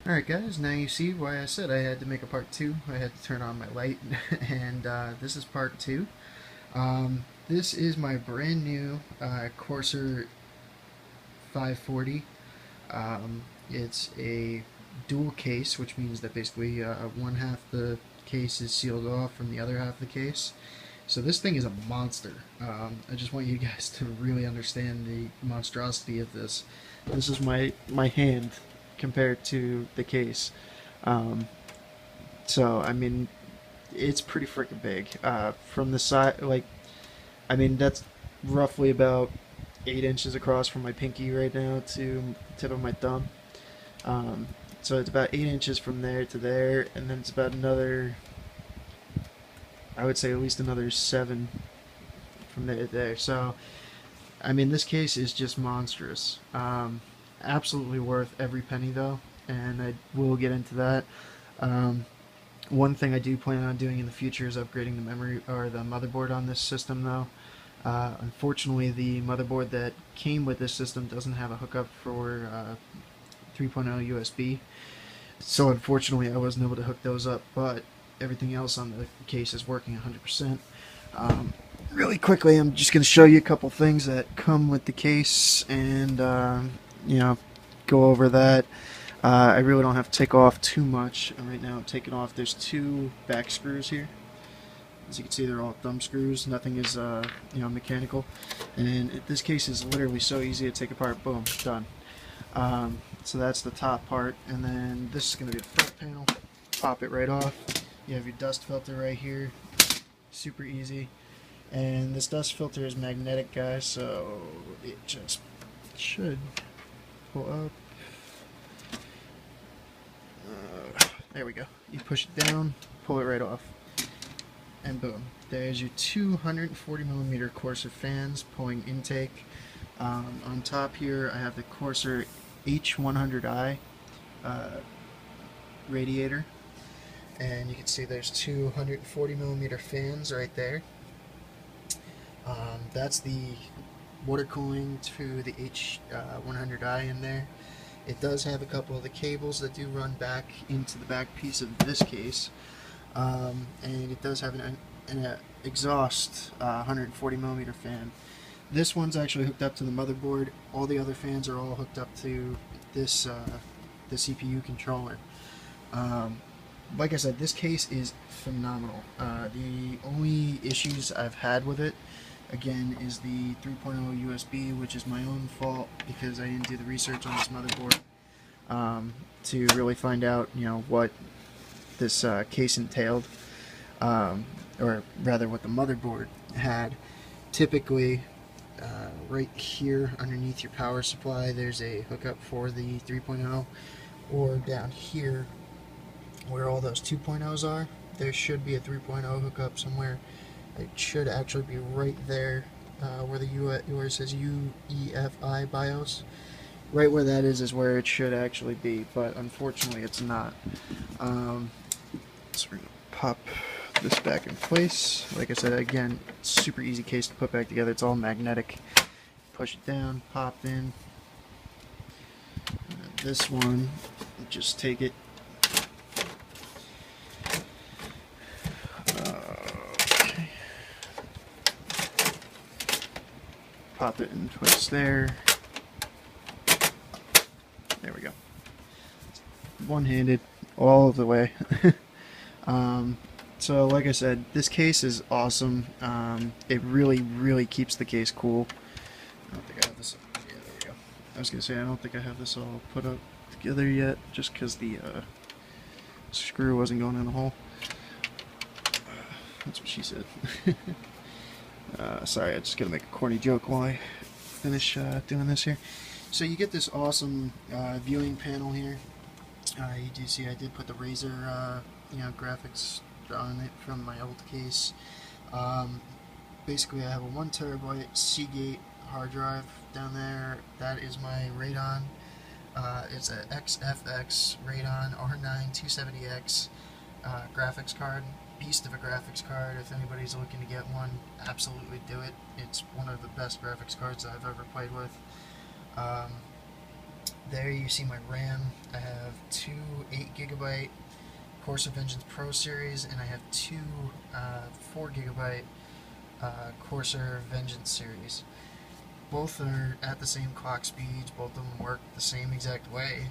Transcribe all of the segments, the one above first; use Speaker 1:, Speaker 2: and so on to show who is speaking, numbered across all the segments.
Speaker 1: Alright guys, now you see why I said I had to make a part 2. I had to turn on my light, and this is part 2. This is my brand new Corsair 540. It's a dual case, which means that basically one half the case is sealed off from the other half of the case. So this thing is a monster. I just want you guys to really understand the monstrosity of this. This is my hand compared to the case. Um, so I mean, it's pretty freaking big. From the side, like I mean, that's roughly about 8 inches across from my pinky right now to the tip of my thumb. Um, so it's about 8 inches from there to there, and then it's about another, I would say at least another 7 from there to there. So I mean, this case is just monstrous. Absolutely worth every penny though, and I will get into that. Um, One thing I do plan on doing in the future is upgrading the memory or the motherboard on this system though. Unfortunately, the motherboard that came with this system doesn't have a hookup for 3.0 USB. So unfortunately, I wasn't able to hook those up, but everything else on the case is working 100%. Really quickly, I'm just going to show you a couple things that come with the case and, you know, go over that. I really don't have to take off too much. Right now I'm taking off, there's two back screws here. As you can see, they're all thumb screws. Nothing is, mechanical. And this case is literally so easy to take apart. Boom, done. So that's the top part. And then this is going to be the front panel. Pop it right off. You have your dust filter right here. Super easy. And this dust filter is magnetic, guys, so it just should pull up. There we go. You push it down, pull it right off, and boom. There's your 240mm Corsair fans pulling intake. On top here, I have the Corsair H100i radiator, and you can see there's 240mm fans right there. That's the water cooling to the H100i in there. It does have a couple of the cables that do run back into the back piece of this case, and it does have an exhaust 140mm fan. This one's actually hooked up to the motherboard. All the other fans are all hooked up to this the CPU controller. Like I said, this case is phenomenal. The only issues I've had with it, again, is the 3.0 USB, which is my own fault because I didn't do the research on this motherboard to really find out, what this case entailed, or rather what the motherboard had. Typically, right here underneath your power supply, there's a hookup for the 3.0, or down here where all those 2.0s are, there should be a 3.0 hookup somewhere. It should actually be right there where where it says UEFI BIOS. Right where that is where it should actually be, but unfortunately it's not. So we're going to pop this back in place. Like I said, again, super easy case to put back together. It's all magnetic. Push it down, pop in. And this one, just take it. Okay. Pop it in place there. There we go. One-handed all the way. So like I said, this case is awesome. It really keeps the case cool. I don't think I have this. Yeah, there we go. I was gonna say I don't think I have this all put up together yet, just because the screw wasn't going in the hole. That's what she said. Sorry, I just gotta make a corny joke while I finish doing this here. So you get this awesome viewing panel here. You do see I did put the Razer graphics on it from my old case. Basically, I have a 1TB Seagate hard drive down there. That is my Radeon. It's a XFX Radeon R9 270X graphics card. Beast of a graphics card. If anybody's looking to get one, absolutely do it. It's one of the best graphics cards I've ever played with. There you see my RAM. I have two 8GB Corsair Vengeance Pro series, and I have two 4GB Corsair Vengeance series. Both are at the same clock speeds, both of them work the same exact way.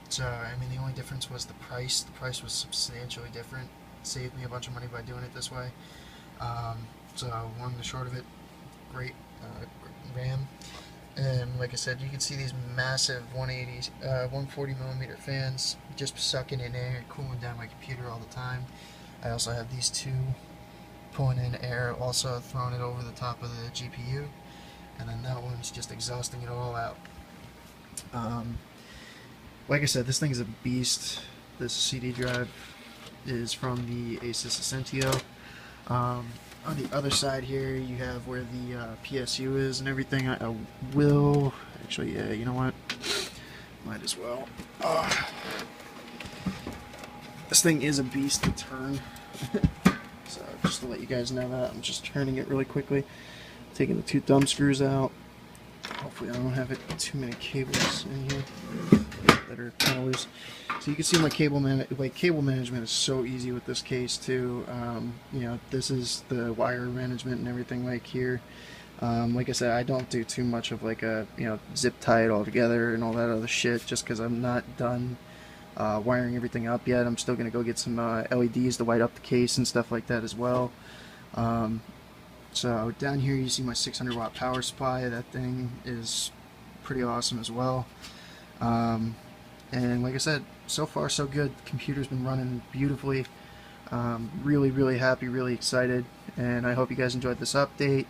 Speaker 1: So, I mean, the only difference was the price. The price was substantially different. It saved me a bunch of money by doing it this way. So, long and the short of it, great RAM. And like I said, you can see these massive 140 millimeter fans just sucking in air, cooling down my computer all the time. I also have these two pulling in air, also throwing it over the top of the GPU, and then that one's just exhausting it all out. Like I said, this thing is a beast. This CD drive is from the Asus Ascentio. On the other side here, you have where the PSU is and everything. I will actually, yeah, you know what? Might as well. This thing is a beast to turn. So just to let you guys know that, I'm just turning it really quickly, taking the two thumb screws out. Hopefully I don't have too many cables in here that are kind of loose. So you can see my cable management is so easy with this case too. You know, this is the wire management and everything like here. Like I said, I don't do too much of like a, you know, zip tie it all together and all that other shit, just because I'm not done wiring everything up yet. I'm still gonna go get some LEDs to light up the case and stuff like that as well. So down here you see my 600 watt power supply. That thing is pretty awesome as well. And like I said, so far so good. The computer's been running beautifully. Really happy, really excited, and I hope you guys enjoyed this update.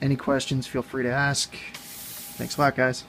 Speaker 1: Any questions, feel free to ask. Thanks a lot, guys.